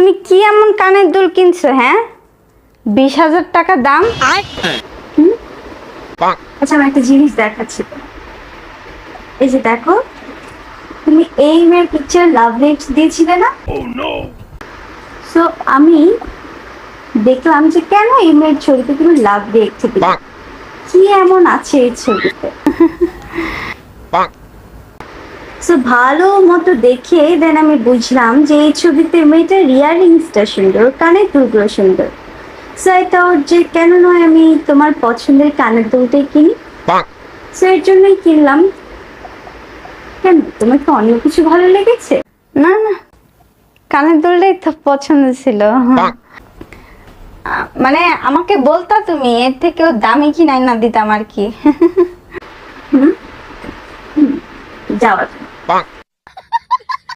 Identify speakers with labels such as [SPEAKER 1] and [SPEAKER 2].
[SPEAKER 1] তুমি কি এমন কানের দুল কিনছো? হ্যাঁ, 20,000 টাকা দাম। আচ্ছা, আমি একটা জিনিস দেখাচ্ছি। এই যে দেখো, তুমি এই মেয়ের পিকচার লাভ লেট দিয়েছিলে না? সো আমি দেখলাম যে কেন এই মেয়ের ছবিতে তুমি লাভ রেখে দিলে, কি এমন আছে এই ছবিতে? সো ভালো মতো দেখে দেন আমি বুঝলাম যে এই ছবিতে মেয়েটার ইয়াররিংসটা সুন্দর, কানের দুলগুলো সুন্দর। সো আই থট যে কেন নয় আমি তোমার পছন্দের কানের দুলটাই কিনি। সো এর জন্যই কিনলাম। কেন, তোমার কি অন্য কিছু ভালো লেগেছে? না না, কানের দুলটাই তো পছন্দ ছিল। মানে আমাকে বলতা তুমি, এর থেকেও দামি কিনাই না দিতাম আর কি। যাওয়া